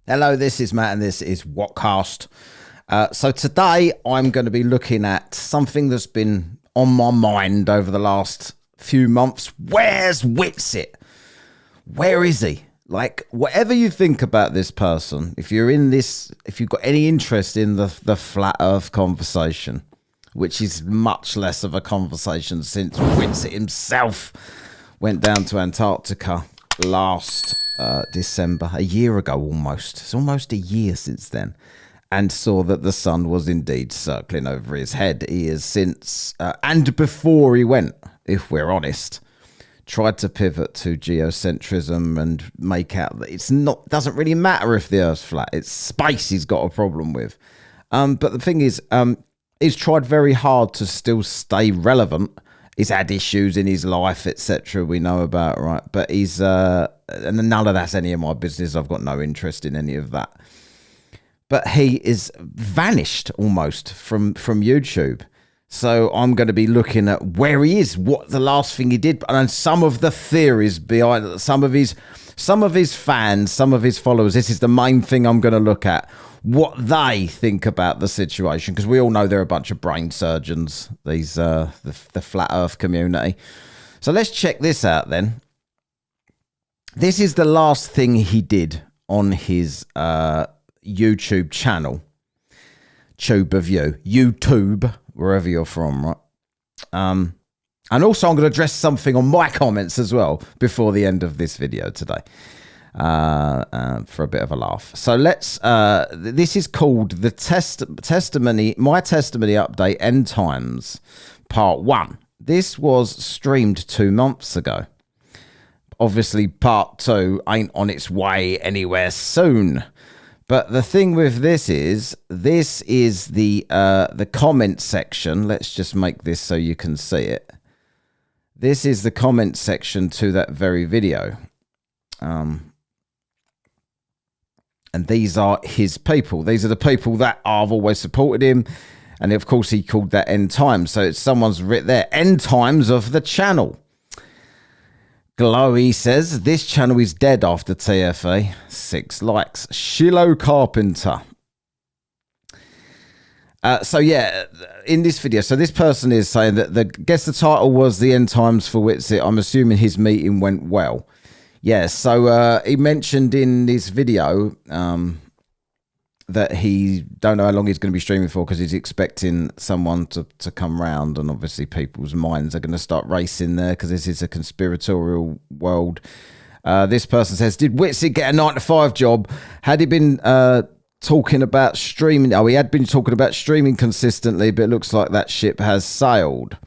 Hello, this is Matt and this is Whatcast. So today I'm going to be looking at something that's been on my mind over the last few months. Where's Witsit? Where is he? Like, whatever you think about this person, if you've got any interest in the flat earth conversation, which is much less of a conversation since Witsit himself went down to Antarctica last December, a year ago almost. It's almost a year since then, and saw that the sun was indeed circling over his head. He has since, and before he went, if we're honest, tried to pivot to geocentrism and make out that doesn't really matter if the Earth's flat. It's space he's got a problem with. But the thing is, he's tried very hard to still stay relevant. He's had issues in his life, etc. We know about, right? But he's, and none of that's any of my business. I've got no interest in any of that. But he is vanished almost from YouTube. So I'm going to be looking at where he is, what the last thing he did, and some of the theories behind some of his fans, some of his followers. This is the main thing I'm going to look at. What they think about the situation, because we all know they're a bunch of brain surgeons, these the flat earth community. So let's check this out then. This is the last thing he did on his YouTube channel. Tube of you, YouTube, wherever you're from, right? And also I'm going to address something on my comments as well before the end of this video today. For a bit of a laugh. So let's, this is called the My Testimony Update End Times Part 1. This was streamed 2 months ago. Obviously Part 2 ain't on its way anywhere soon. But the thing with this is the comment section. Let's just make this so you can see it. This is the comment section to that very video. And these are his people. These are the people that have always supported him. And of course, he called that End Times. So it's someone's written there, End Times of the channel. Glowy says, this channel is dead after TFA. 6 likes. Shiloh Carpenter. So yeah, in this video, so this person is saying that guess the title was The End Times for Witsit. I'm assuming his meeting went well. Yeah, so he mentioned in this video that he don't know how long he's going to be streaming for because he's expecting someone to come round, and obviously people's minds are going to start racing there because this is a conspiratorial world. This person says, did Witsit get a 9-to-5 job? Had he been talking about streaming? Oh, he had been talking about streaming consistently, but it looks like that ship has sailed.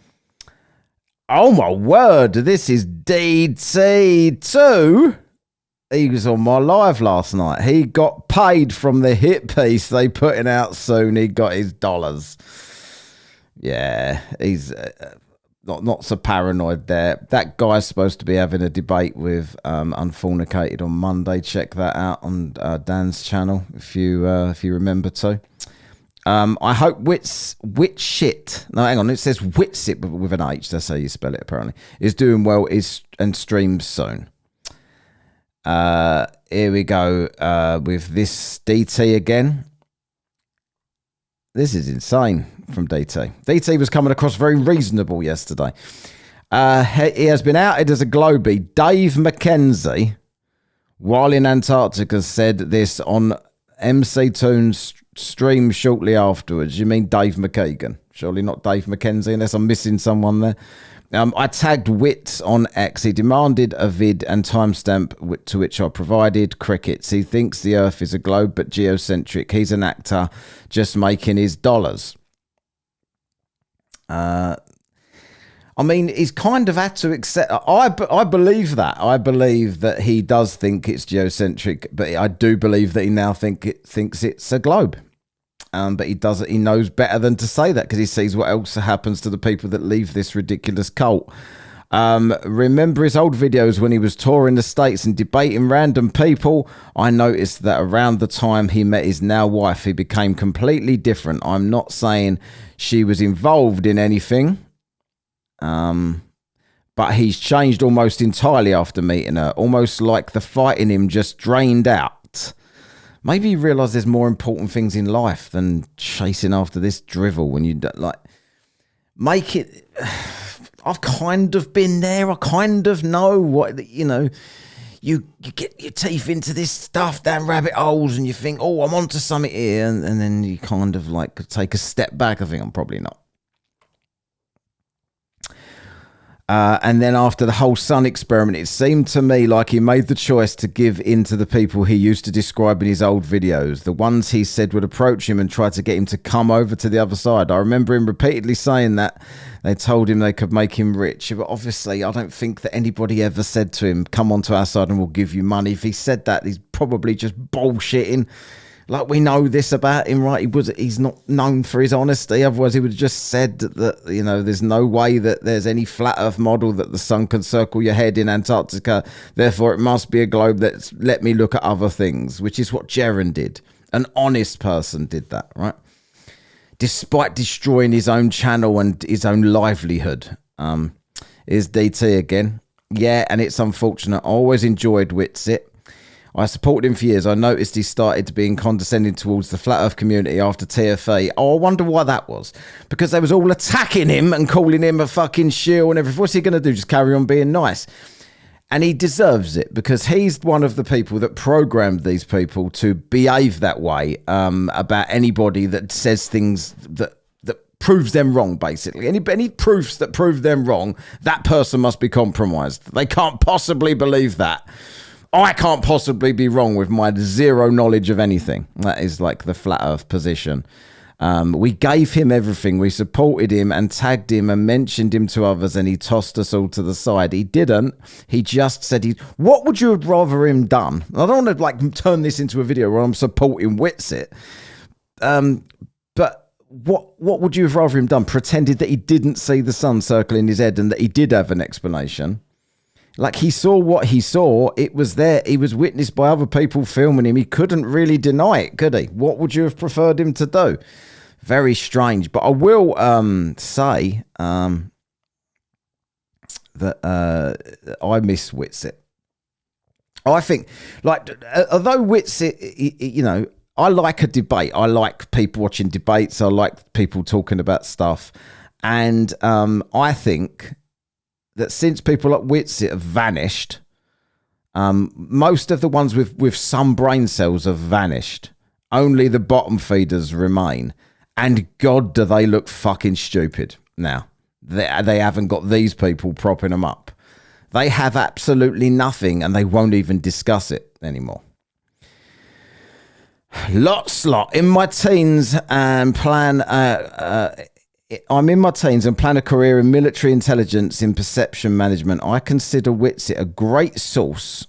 Oh my word, this is DT2. He was on my live last night. He got paid from the hit piece they putting out soon. He got his dollars. Yeah, he's not so paranoid there. That guy's supposed to be having a debate with Unfornicated on Monday. Check that out on Dan's channel if you remember to. I hope Witsit. No, hang on. It says Witsit with an H. That's how you spell it. Apparently, is doing well. And streams soon. Here we go with this DT again. This is insane from DT. DT was coming across very reasonable yesterday. He has been outed as a Globie. Dave McKenzie, while in Antarctica, said this on MC Toon's stream shortly afterwards. You mean Dave McKagan? Surely not Dave McKenzie, unless I'm missing someone there. I tagged Wits on X. He demanded a vid and timestamp to which I provided. Crickets. He thinks the Earth is a globe, but geocentric. He's an actor, just making his dollars. I mean, he's kind of had to accept. I believe that. I believe that he does think it's geocentric, but I do believe that he now thinks it's a globe. But he doesn't. He knows better than to say that because he sees what else happens to the people that leave this ridiculous cult. Remember his old videos when he was touring the States and debating random people? I noticed that around the time he met his now wife, he became completely different. I'm not saying she was involved in anything, but he's changed almost entirely after meeting her. Almost like the fight in him just drained out. Maybe you realise there's more important things in life than chasing after this drivel. When you like make it, I've kind of been there. I kind of know what, you know. You get your teeth into this stuff down rabbit holes, and you think, oh, I'm onto something here, and then you kind of like take a step back. I think I'm probably not. And then after the whole sun experiment, it seemed to me like he made the choice to give in to the people he used to describe in his old videos, the ones he said would approach him and try to get him to come over to the other side. I remember him repeatedly saying that they told him they could make him rich. But obviously, I don't think that anybody ever said to him, come onto our side and we'll give you money. If he said that, he's probably just bullshitting. Like, we know this about him, right? He's not known for his honesty. Otherwise, he would have just said that, you know, there's no way that there's any flat earth model that the sun can circle your head in Antarctica. Therefore, it must be a globe that's let me look at other things, which is what Jaren did. An honest person did that, right? Despite destroying his own channel and his own livelihood. Is DT again. Yeah, and it's unfortunate. I always enjoyed Witsit. I supported him for years. I noticed he started being condescending towards the flat earth community after TFA. Oh, I wonder why that was. Because they was all attacking him and calling him a fucking shill and everything. What's he going to do? Just carry on being nice? And he deserves it, because he's one of the people that programmed these people to behave that way about anybody that says things that proves them wrong, basically. Any proofs that prove them wrong, that person must be compromised. They can't possibly believe that. I can't possibly be wrong with my zero knowledge of anything. That is like the flat earth position. We gave him everything. We supported him and tagged him and mentioned him to others, and he tossed us all to the side. He didn't. He just said, what would you have rather him done? I don't want to like turn this into a video where I'm supporting Witsit. But what would you have rather him done? Pretended that he didn't see the sun circling his head and that he did have an explanation? Like, he saw what he saw. It was there. He was witnessed by other people filming him. He couldn't really deny it, could he? What would you have preferred him to do? Very strange. But I will say that I miss Witsit. I think, like, although Witsit, you know, I like a debate. I like people watching debates. I like people talking about stuff. And I think that since people like Witsit have vanished, most of the ones with some brain cells have vanished. Only the bottom feeders remain. And God, do they look fucking stupid now. They haven't got these people propping them up. They have absolutely nothing, and they won't even discuss it anymore. Lot in my teens and plan... I'm in my teens and plan a career in military intelligence in perception management. I consider Witsit a great source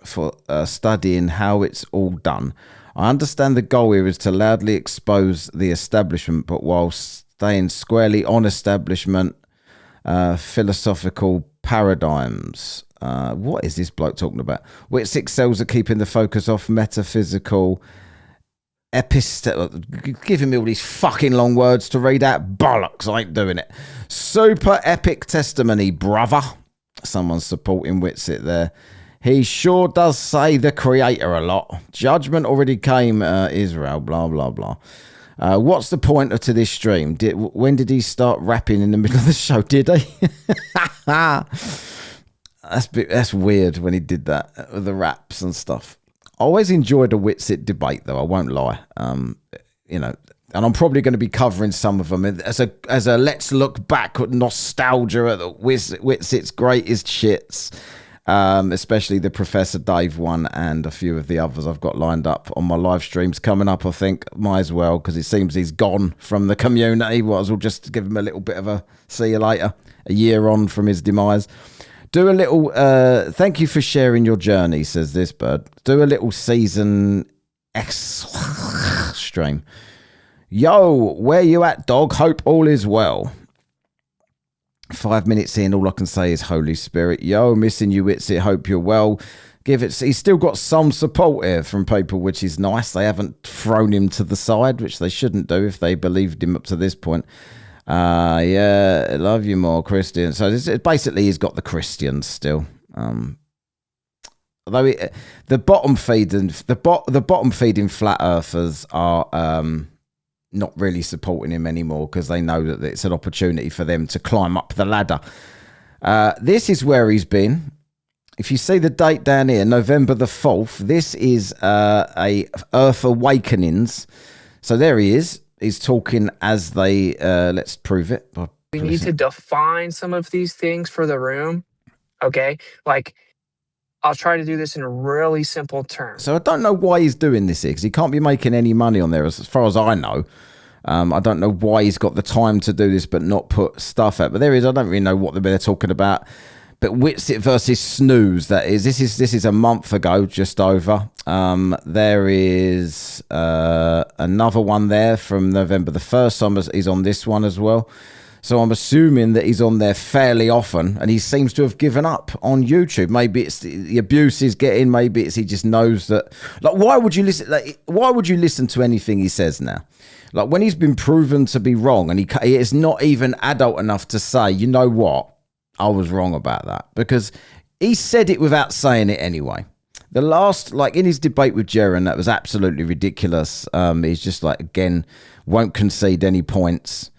for studying how it's all done. I understand the goal here is to loudly expose the establishment, but while staying squarely on establishment philosophical paradigms. What is this bloke talking about? Witsit excels at keeping the focus off metaphysical giving me all these fucking long words to read out. Bollocks, I ain't doing it. Super epic testimony, brother. Someone's supporting Witsit there. He sure does say the creator a lot. Judgment already came, Israel, blah, blah, blah. What's the pointer to this stream? When did he start rapping in the middle of the show? Did he? That's weird when he did that, with the raps and stuff. I always enjoyed a Witsit debate, though. I won't lie. You know, and I'm probably going to be covering some of them as a let's look back with nostalgia at the Witsit's greatest shits, especially the Professor Dave one and a few of the others I've got lined up on my live streams coming up. I think might as well, because it seems he's gone from the community. Well, I'll just give him a little bit of a see you later. A year on from his demise. Do a little, thank you for sharing your journey, says this bird. Do a little season X stream. Yo, where you at, dog? Hope all is well. 5 minutes in, all I can say is Holy Spirit. Yo, missing you, Witsit. Hope you're well. He's still got some support here from people, which is nice. They haven't thrown him to the side, which they shouldn't do if they believed him up to this point. Yeah, I love you more, Christian. So basically he's got the Christians still. Although the bottom feeding flat earthers are not really supporting him anymore because they know that it's an opportunity for them to climb up the ladder. This is where he's been. If you see the date down here, November the 4th, this is a Earth Awakenings. So there he is. He's talking as they, let's prove it. We need to define some of these things for the room. Okay? Like, I'll try to do this in really simple terms. So I don't know why he's doing this here, because he can't be making any money on there as far as I know. I don't know why he's got the time to do this but not put stuff out. But there is, I don't really know what they're talking about. But Witsit versus Snooze, that is. This is a month ago, just over. There is another one there from November the 1st. He's on this one as well. So I'm assuming that he's on there fairly often, and he seems to have given up on YouTube. Maybe it's the abuse he's getting. Maybe it's he just knows that. Like, why would you listen? Like, why would you listen to anything he says now? Like, when he's been proven to be wrong, and he is not even adult enough to say, you know what, I was wrong about that, because he said it without saying it anyway. The last, like in his debate with Jaron, that was absolutely ridiculous. He's just like, again, won't concede any points.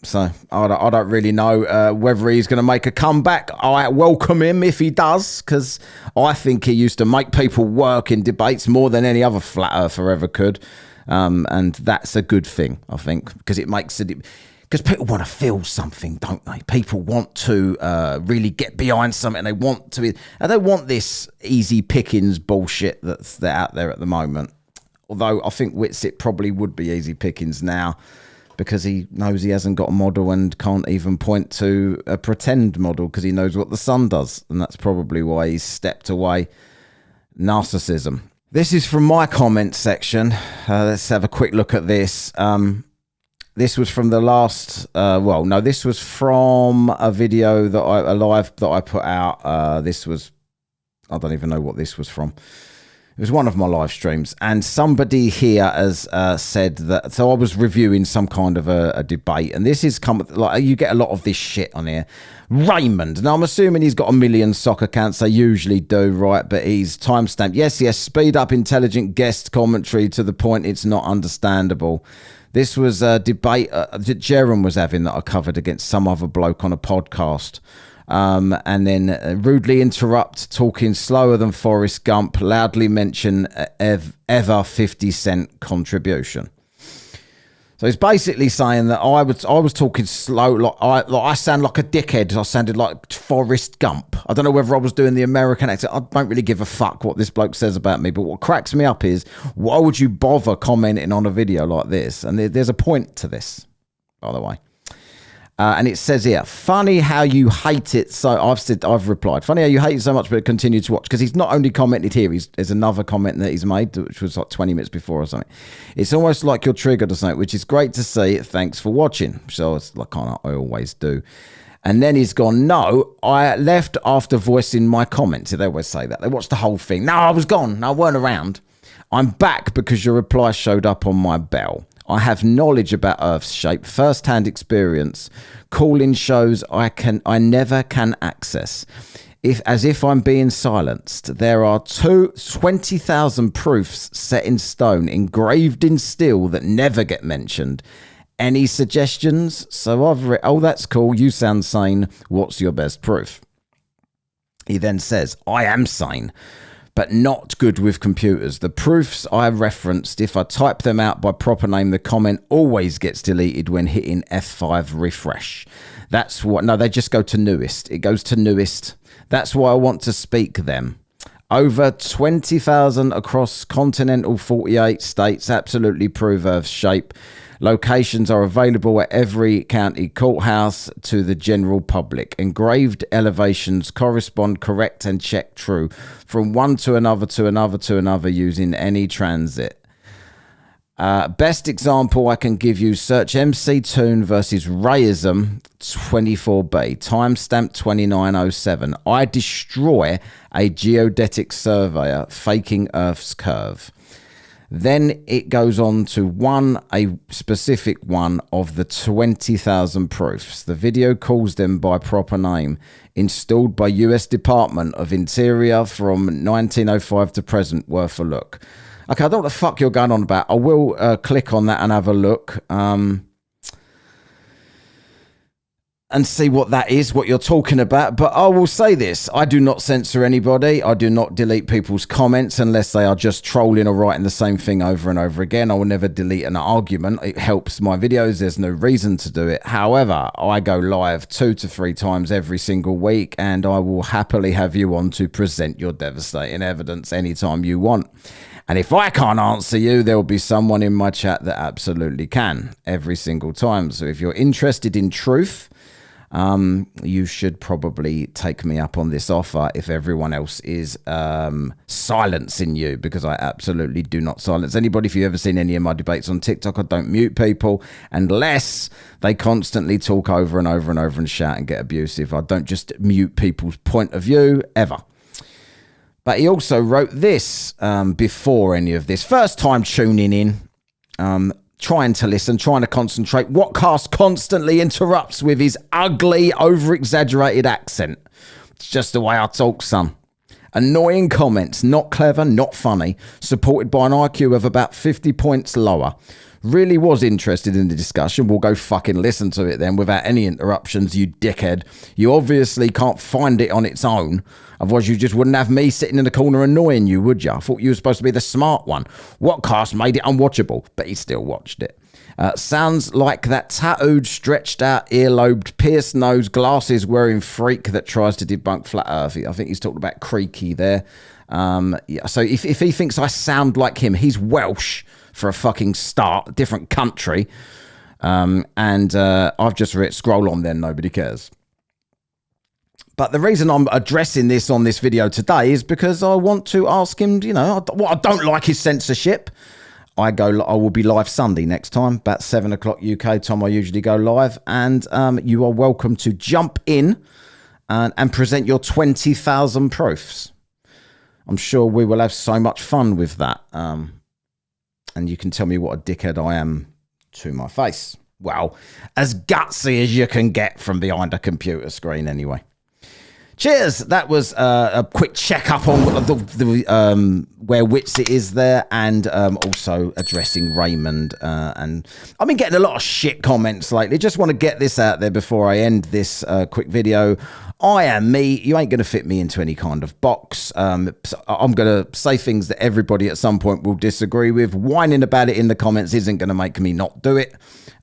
So I don't really know whether he's going to make a comeback. I welcome him if he does, because I think he used to make people work in debates more than any other flat earther ever could. And that's a good thing, I think, because it makes it... Because people want to feel something, don't they? People want to really get behind something. They want to be... They don't want this easy pickings bullshit that's out there at the moment. Although I think Witsit probably would be easy pickings now, because he knows he hasn't got a model and can't even point to a pretend model because he knows what the sun does. And that's probably why he's stepped away. Narcissism. This is from my comment section. Let's have a quick look at this. This was from the last, this was from a video that a live that I put out. I don't even know what this was from. It was one of my live streams, and somebody here has said that. So I was reviewing some kind of a debate, and this is like you get a lot of this shit on here. Raymond. Now I'm assuming he's got a million soccer accounts. They usually do, right? But he's timestamped. Yes. Speed up intelligent guest commentary to the point it's not understandable. This was a debate that Jaron was having that I covered against some other bloke on a podcast. And then rudely interrupt, talking slower than Forrest Gump, loudly mention ever 50 cent contribution. So he's basically saying that I was talking slow, like I sound like a dickhead. I sounded like Forrest Gump. I don't know whether I was doing the American accent. I don't really give a fuck what this bloke says about me. But what cracks me up is, why would you bother commenting on a video like this? And there's a point to this, by the way. And it says here, funny how you hate it. So I've replied, funny how you hate it so much, but continue to watch. Because he's not only commented here, there's another comment that he's made, which was like 20 minutes before or something. It's almost like you're triggered or something, which is great to see. Thanks for watching. So it's like I always do. And then he's gone, no, I left after voicing my comments. They always say that. They watch the whole thing. No, I was gone. No, I weren't around. I'm back because your reply showed up on my bell. I have knowledge about Earth's shape, first-hand experience, call-in shows I never can access. As if I'm being silenced. There are 20,000 proofs set in stone, engraved in steel that never get mentioned. Any suggestions? So I've read, oh, that's cool. You sound sane. What's your best proof? He then says, I am sane, but not good with computers. The proofs I referenced, if I type them out by proper name, the comment always gets deleted when hitting F5 refresh. That's what, no, they just go to newest. It goes to newest. That's why I want to speak them. Over 20,000 across continental 48 states absolutely prove Earth's shape. Locations are available at every county courthouse to the general public. Engraved elevations correspond correct and check true from one to another to another to another using any transit. Best example I can give you, search MC Toon versus Rayism 24B, timestamp 2907. I destroy a geodetic surveyor faking Earth's curve. Then it goes on to a specific one of the 20,000 proofs. The video calls them by proper name. Installed by US Department of Interior from 1905 to present. Worth a look. Okay, I don't know what the fuck you're going on about. I will click on that and have a look. And see what that is, what you're talking about. But I will say this, I do not censor anybody. I do not delete people's comments unless they are just trolling or writing the same thing over and over again. I will never delete an argument. It helps my videos. There's no reason to do it. However, I go live 2 to 3 times every single week, and I will happily have you on to present your devastating evidence anytime you want. And if I can't answer you, there will be someone in my chat that absolutely can every single time. So if you're interested in truth, you should probably take me up on this offer if everyone else is silencing you, because I absolutely do not silence anybody. If you've ever seen any of my debates on TikTok, I don't mute people unless they constantly talk over and over and over and shout and get abusive. I don't just mute people's point of view ever. But he also wrote this before any of this. First time tuning in, trying to listen, trying to concentrate. Whatcast constantly interrupts with his ugly, over-exaggerated accent. It's just the way I talk, son. Annoying comments, not clever, not funny. Supported by an IQ of about 50 points lower. Really was interested in the discussion. We'll go fucking listen to it then without any interruptions, you dickhead. You obviously can't find it on its own. Otherwise, you just wouldn't have me sitting in the corner annoying you, would you? I thought you were supposed to be the smart one. Whatcast made it unwatchable, but he still watched it. Sounds like that tattooed, stretched out, earlobed, pierced nose, glasses wearing freak that tries to debunk flat earth. I think he's talking about Creaky there. Yeah, so if he thinks I sound like him, he's Welsh for a fucking start, different country. And I've just written scroll on then, nobody cares. But the reason I'm addressing this on this video today is because I want to ask him, you know, what I don't like is censorship. I will be live Sunday next time, about 7 o'clock UK time. I usually go live, and you are welcome to jump in and present your 20,000 proofs. I'm sure we will have so much fun with that. And you can tell me what a dickhead I am to my face. Well, as gutsy as you can get from behind a computer screen anyway. Cheers. That was a quick check-up on where Witsit is there, and also addressing Raymond. And I've been getting a lot of shit comments lately. Just want to get this out there before I end this quick video. I am me. You ain't going to fit me into any kind of box. I'm going to say things that everybody at some point will disagree with. Whining about it in the comments isn't going to make me not do it.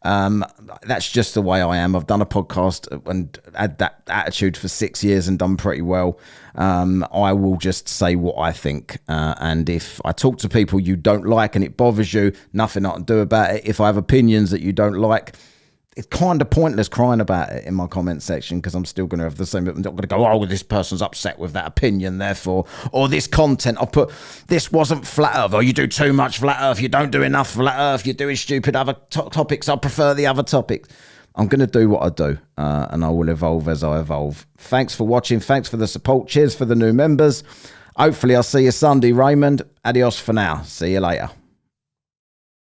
That's just the way I am. I've done a podcast and had that attitude for 6 years and done pretty well. I will just say what I think. And if I talk to people you don't like and it bothers you, nothing I can do about it. If I have opinions that you don't like, it's kind of pointless crying about it in my comment section, because I'm still going to have the same. I'm not going to go, oh, this person's upset with that opinion, therefore, or this content. I'll put, this wasn't flat earth, or you do too much flat earth, you don't do enough flat earth, you're doing stupid other topics, I prefer the other topics. I'm going to do what I do, and I will evolve as I evolve. Thanks for watching. Thanks for the support. Cheers for the new members. Hopefully I'll see you Sunday, Raymond. Adios for now. See you later.